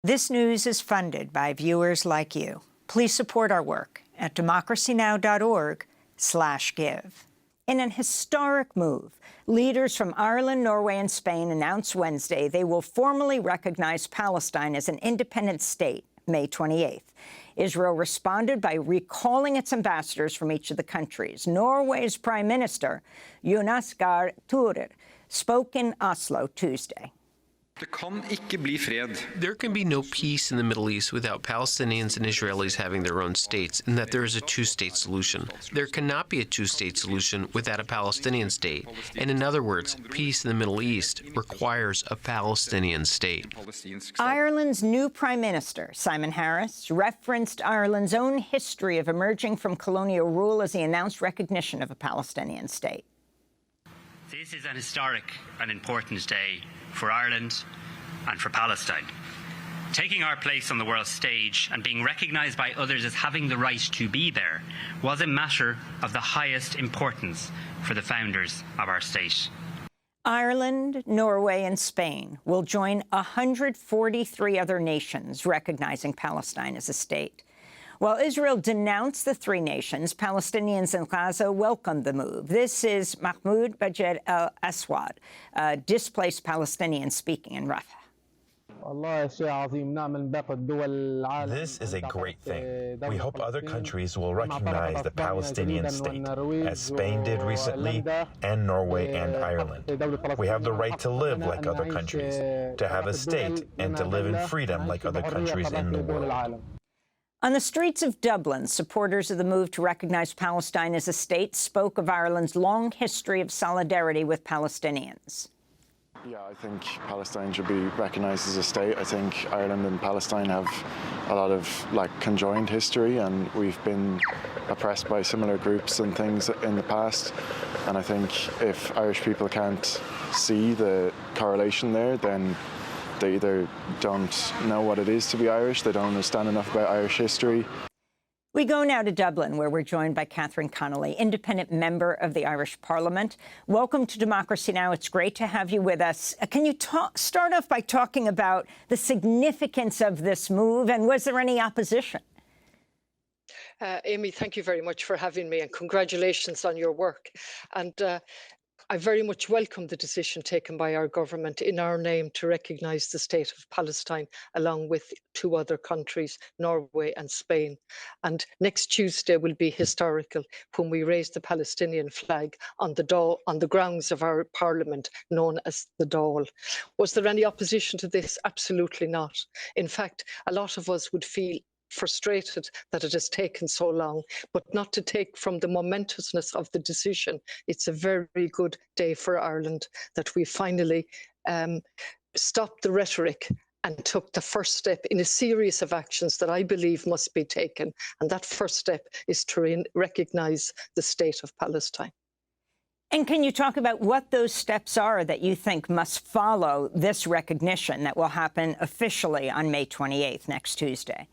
This news is funded by viewers like you. Please support our work at democracynow.org/give. In an historic move, leaders from Ireland, Norway and Spain announced Wednesday they will formally recognize Palestine as an independent state May 28th. Israel responded by recalling its ambassadors from each of the countries. Norway's Prime Minister, Jonas Gahr Støre, spoke in Oslo Tuesday. There can be no peace in the Middle East without Palestinians and Israelis having their own states, and that there is a two-state solution. There cannot be a two-state solution without a Palestinian state. And in other words, peace in the Middle East requires a Palestinian state. Ireland's new Prime Minister, Simon Harris, referenced Ireland's own history of emerging from colonial rule as he announced recognition of a Palestinian state. This is an historic and important day for Ireland and for Palestine. Taking our place on the world stage and being recognised by others as having the right to be there was a matter of the highest importance for the founders of our state. Ireland, Norway and Spain will join 143 other nations recognizing Palestine as a state. While Israel denounced the three nations, Palestinians in Gaza welcomed the move. This is Mahmoud Bajer al-Aswad, a displaced Palestinian speaking in Rafah. This is a great thing. We hope other countries will recognize the Palestinian state, as Spain did recently, and Norway and Ireland. We have the right to live like other countries, to have a state, and to live in freedom like other countries in the world. On the streets of Dublin, supporters of the move to recognize Palestine as a state spoke of Ireland's long history of solidarity with Palestinians. Yeah, I think Palestine should be recognised as a state. I think Ireland and Palestine have a lot of conjoined history, and we've been oppressed by similar groups and things in the past. And I think if Irish people can't see the correlation there, then they either don't know what it is to be Irish, they don't understand enough about Irish history. We go now to Dublin, where we're joined by Catherine Connolly, independent member of the Irish Parliament. Welcome to Democracy Now! It's great to have you with us. Can you start off by talking about the significance of this move, and was there any opposition? Amy, thank you very much for having me, and congratulations on your work. And I very much welcome the decision taken by our government in our name to recognise the State of Palestine, along with two other countries, Norway and Spain. And next Tuesday will be historical when we raise the Palestinian flag on the grounds of our Parliament, known as the Dáil. Was there any opposition to this? Absolutely not. In fact, a lot of us would feel frustrated that it has taken so long, but not to take from the momentousness of the decision. It's a very good day for Ireland that we finally stopped the rhetoric and took the first step in a series of actions that I believe must be taken. And that first step is to recognise the State of Palestine. And can you talk about what those steps are that you think must follow this recognition that will happen officially on May 28th, next Tuesday?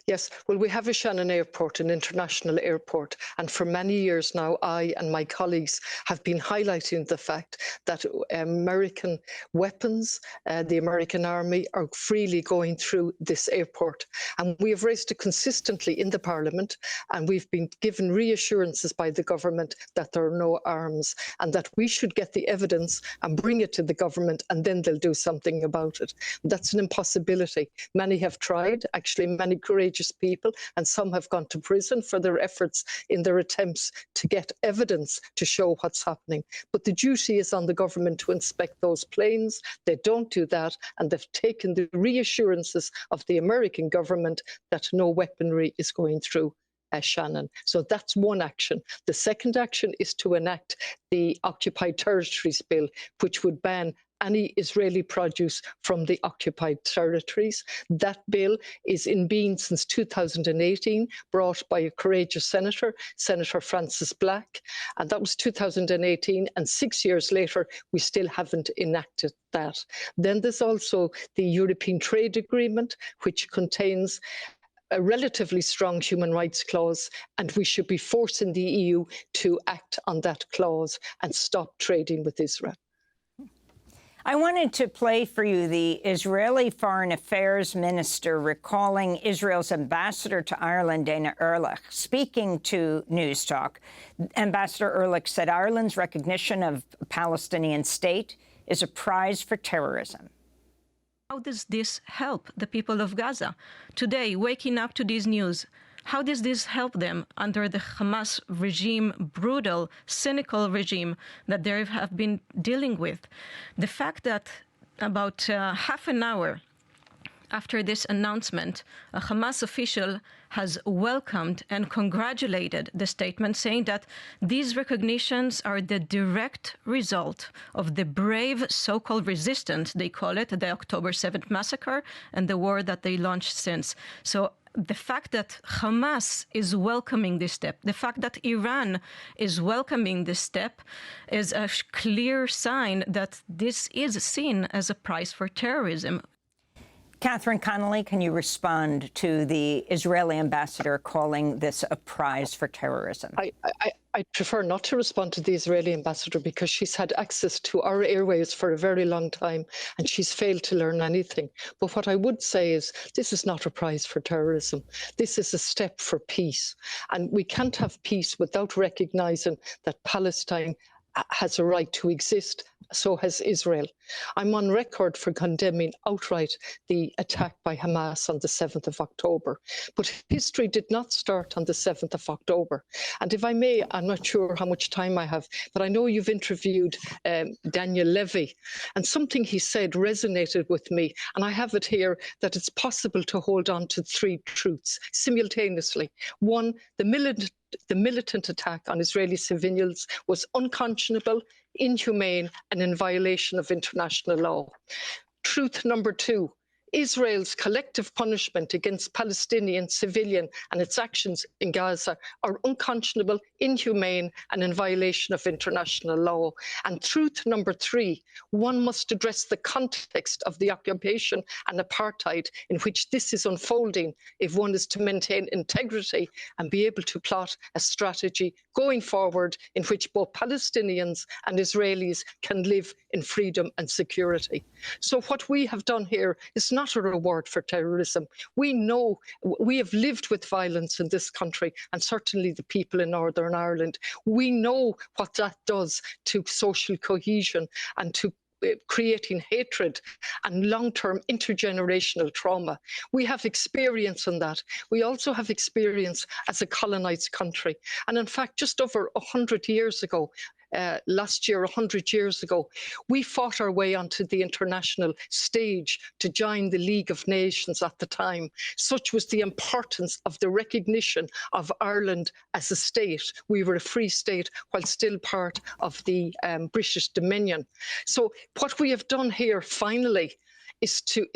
Yes, well, we have a Shannon Airport, an international airport, and for many years now, I and my colleagues have been highlighting the fact that American weapons, the American Army, are freely going through this airport. And we have raised it consistently in the Parliament, and we've been given reassurances by the government that there are no arms, and that we should get the evidence and bring it to the government, and then they'll do something about it. That's an impossibility. Many have tried, actually, many courageous people, and some have gone to prison for their efforts in their attempts to get evidence to show what's happening. But the duty is on the government to inspect those planes. They don't do that, and they've taken the reassurances of the American government that no weaponry is going through Shannon. So that's one action. The second action is to enact the Occupied Territories Bill, which would ban any Israeli produce from the occupied territories. That bill is in being since 2018, brought by a courageous senator, Senator Francis Black, and that was 2018, and 6 years later, we still haven't enacted that. Then there's also the European Trade Agreement, which contains a relatively strong human rights clause, and we should be forcing the EU to act on that clause and stop trading with Israel. I wanted to play for you the Israeli Foreign Affairs Minister recalling Israel's ambassador to Ireland, Dana Erlich, speaking to News Talk. Ambassador Erlich said Ireland's recognition of a Palestinian state is a prize for terrorism. How does this help the people of Gaza? Today, waking up to this news, how does this help them under the Hamas regime, brutal, cynical regime that they have been dealing with? The fact that about half an hour after this announcement, a Hamas official has welcomed and congratulated the statement, saying that these recognitions are the direct result of the brave so-called resistance, they call it, the October 7th massacre, and the war that they launched since. So the fact that Hamas is welcoming this step, the fact that Iran is welcoming this step is a clear sign that this is seen as a prize for terrorism. Catherine Connolly, can you respond to the Israeli ambassador calling this a prize for terrorism? I prefer not to respond to the Israeli ambassador because she's had access to our airwaves for a very long time and she's failed to learn anything. But what I would say is this is not a prize for terrorism. This is a step for peace. And we can't have peace without recognizing that Palestine has a right to exist. So has Israel. I'm on record for condemning outright the attack by Hamas on the 7th of October. But history did not start on the 7th of October. And if I may, I'm not sure how much time I have, but I know you've interviewed Daniel Levy, and something he said resonated with me. And I have it here that it's possible to hold on to three truths simultaneously. One, the militant attack on Israeli civilians was unconscionable, inhumane, and in violation of international law. Truth number two, Israel's collective punishment against Palestinian civilian and its actions in Gaza are unconscionable, inhumane, and in violation of international law. And truth number three, one must address the context of the occupation and apartheid in which this is unfolding if one is to maintain integrity and be able to plot a strategy going forward in which both Palestinians and Israelis can live in freedom and security. So what we have done here is not a reward for terrorism. We know we have lived with violence in this country, and certainly the people in Northern Ireland. We know what that does to social cohesion and to creating hatred and long-term intergenerational trauma. We have experience in that. We also have experience as a colonized country. And in fact, just over 100 years ago, last year, 100 years ago, we fought our way onto the international stage to join the League of Nations at the time. Such was the importance of the recognition of Ireland as a state. We were a free state while still part of the British Dominion. So what we have done here finally is to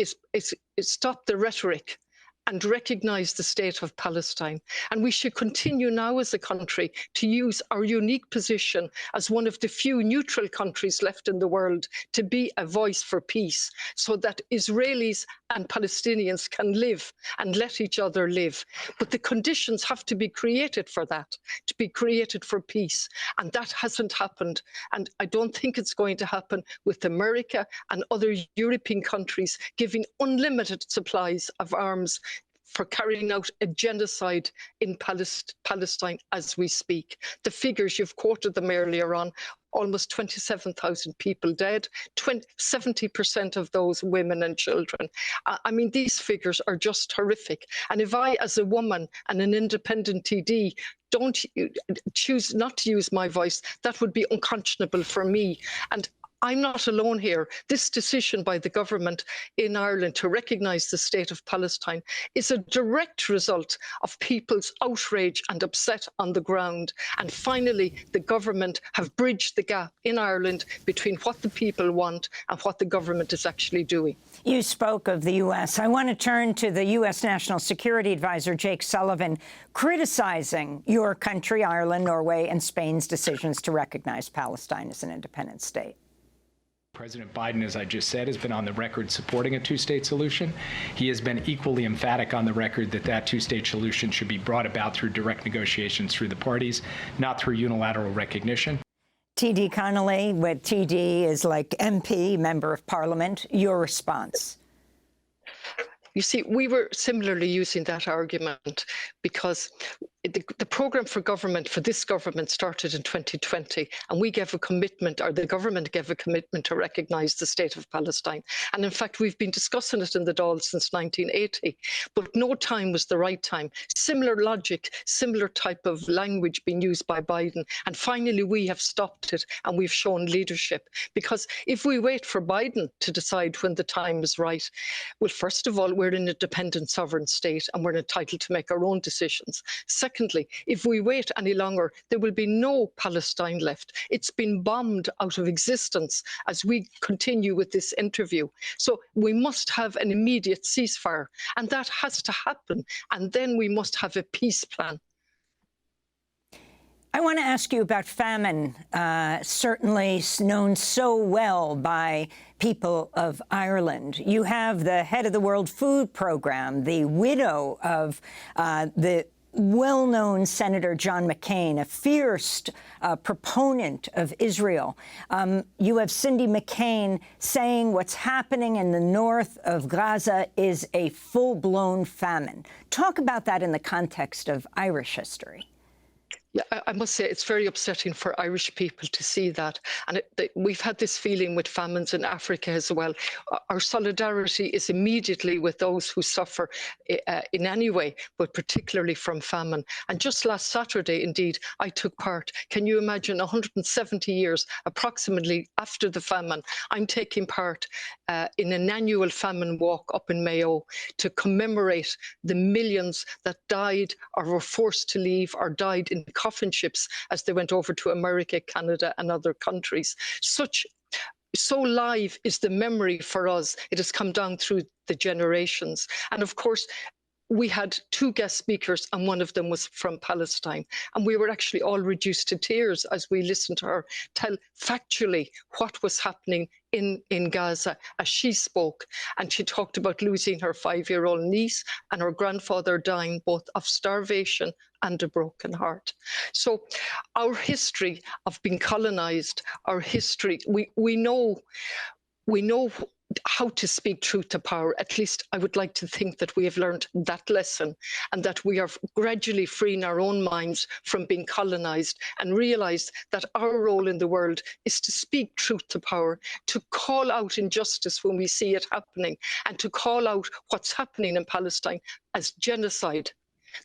stop the rhetoric and recognise the state of Palestine. And we should continue now as a country to use our unique position as one of the few neutral countries left in the world to be a voice for peace, so that Israelis and Palestinians can live and let each other live. But the conditions have to be created for that, to be created for peace. And that hasn't happened. And I don't think it's going to happen with America and other European countries giving unlimited supplies of arms for carrying out a genocide in Palestine as we speak. The figures, you've quoted them earlier on, almost 27,000 people dead, 70% of those women and children. I mean, these figures are just horrific. And if I, as a woman and an independent TD, don't choose not to use my voice, that would be unconscionable for me. And I'm not alone here. This decision by the government in Ireland to recognise the state of Palestine is a direct result of people's outrage and upset on the ground. And finally, the government have bridged the gap in Ireland between what the people want and what the government is actually doing. You spoke of the U.S. I want to turn to the U.S. National Security Advisor, Jake Sullivan, criticizing your country, Ireland, Norway, and Spain's decisions to recognize Palestine as an independent state. President Biden, as I just said, has been on the record supporting a two-state solution. He has been equally emphatic on the record that that two-state solution should be brought about through direct negotiations through the parties, not through unilateral recognition. TD Connolly, with TD is like MP, Member of Parliament. Your response? You see, we were similarly using that argument because the programme for government, for this government, started in 2020, and we gave a commitment, or the government gave a commitment, to recognise the State of Palestine. And in fact, we've been discussing it in the Dáil since 1980, but no time was the right time. Similar logic, similar type of language being used by Biden. And finally, we have stopped it, and we've shown leadership. Because if we wait for Biden to decide when the time is right, well, first of all, we're an independent sovereign state, and we're entitled to make our own decisions. Secondly, if we wait any longer, there will be no Palestine left. It's been bombed out of existence as we continue with this interview. So we must have an immediate ceasefire, and that has to happen. And then we must have a peace plan. I want to ask you about famine, certainly known so well by people of Ireland. You have the head of the World Food Programme, the widow of the well-known Senator John McCain, a fierce proponent of Israel. You have Cindy McCain saying what's happening in the north of Gaza is a full-blown famine. Talk about that in the context of Irish history. Yeah, I must say it's very upsetting for Irish people to see that. And we've had this feeling with famines in Africa as well. Our solidarity is immediately with those who suffer in any way, but particularly from famine. And just last Saturday, indeed, I took part. Can you imagine 170 years approximately after the famine, I'm taking part in an annual famine walk up in Mayo to commemorate the millions that died or were forced to leave or died in coffin ships as they went over to America, Canada, and other countries. So live is the memory for us. It has come down through the generations. And of course, we had two guest speakers, and one of them was from Palestine. And we were actually all reduced to tears as we listened to her tell factually what was happening in Gaza as she spoke. And she talked about losing her 5-year-old niece and her grandfather dying both of starvation and a broken heart. So our history of being colonized, our history, we know how to speak truth to power. At least I would like to think that we have learned that lesson, and that we are gradually freeing our own minds from being colonized and realize that our role in the world is to speak truth to power, to call out injustice when we see it happening, and to call out what's happening in Palestine as genocide.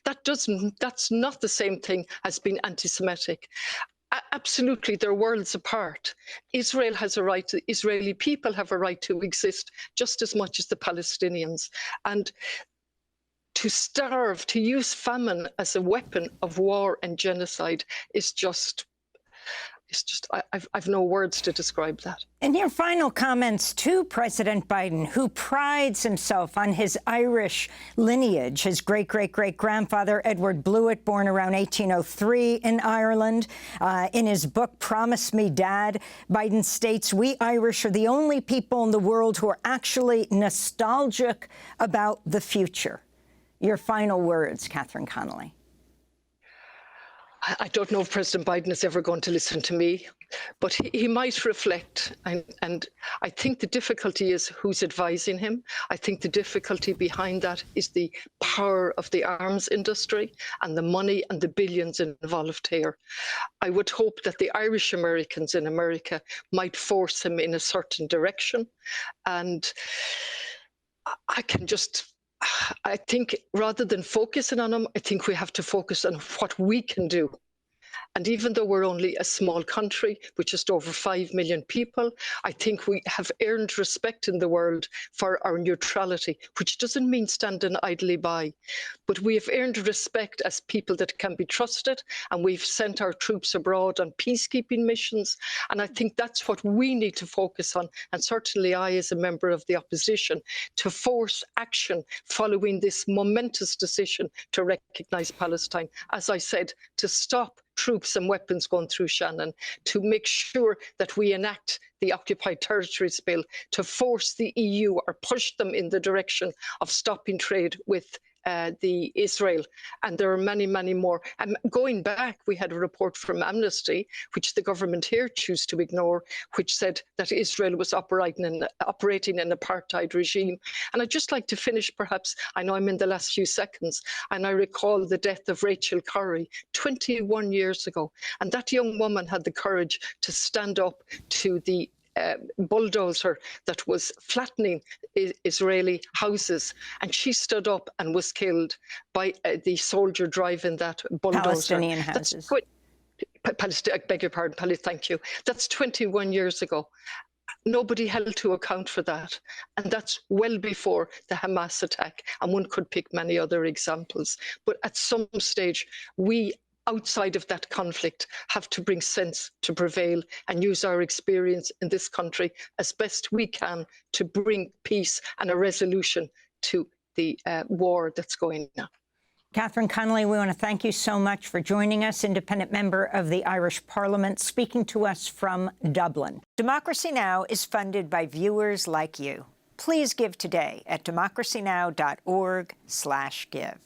That's not the same thing as being anti-Semitic. Absolutely, they're worlds apart. Israel has a right, the Israeli people have a right to exist just as much as the Palestinians. And to starve, to use famine as a weapon of war and genocide is just, I've no words to describe that. In your final comments to President Biden, who prides himself on his Irish lineage, his great-great-great-grandfather, Edward Blewett, born around 1803 in Ireland. In his book, Promise Me, Dad, Biden states, "We Irish are the only people in the world who are actually nostalgic about the future." Your final words, Catherine Connolly. I don't know if President Biden is ever going to listen to me, but he might reflect. And I think the difficulty is who's advising him. I think the difficulty behind that is the power of the arms industry and the money and the billions involved here. I would hope that the Irish Americans in America might force him in a certain direction. And I think rather than focusing on them, I think we have to focus on what we can do. And even though we're only a small country with just over 5 million people, I think we have earned respect in the world for our neutrality, which doesn't mean standing idly by. But we have earned respect as people that can be trusted, and we've sent our troops abroad on peacekeeping missions. And I think that's what we need to focus on. And certainly I, as a member of the opposition, to force action following this momentous decision to recognise Palestine. As I said, to stop troops and weapons going through Shannon, to make sure that we enact the Occupied Territories Bill, to force the EU or push them in the direction of stopping trade with the Israel, and there are many, many more. And going back, we had a report from Amnesty, which the government here choose to ignore, which said that Israel was operating an apartheid regime. And I'd just like to finish, perhaps, I know I'm in the last few seconds, and I recall the death of Rachel Corrie 21 years ago. And that young woman had the courage to stand up to the bulldozer that was flattening Israeli houses, and she stood up and was killed by the soldier driving that bulldozer. Palestinian houses. I beg your pardon, thank you. That's 21 years ago. Nobody held to account for that. And that's well before the Hamas attack. And one could pick many other examples. But at some stage, we, outside of that conflict, have to bring sense to prevail and use our experience in this country as best we can to bring peace and a resolution to the war that's going on. Catherine Connolly, we want to thank you so much for joining us, independent member of the Irish Parliament, speaking to us from Dublin. Democracy Now! Is funded by viewers like you. Please give today at democracynow.org/give.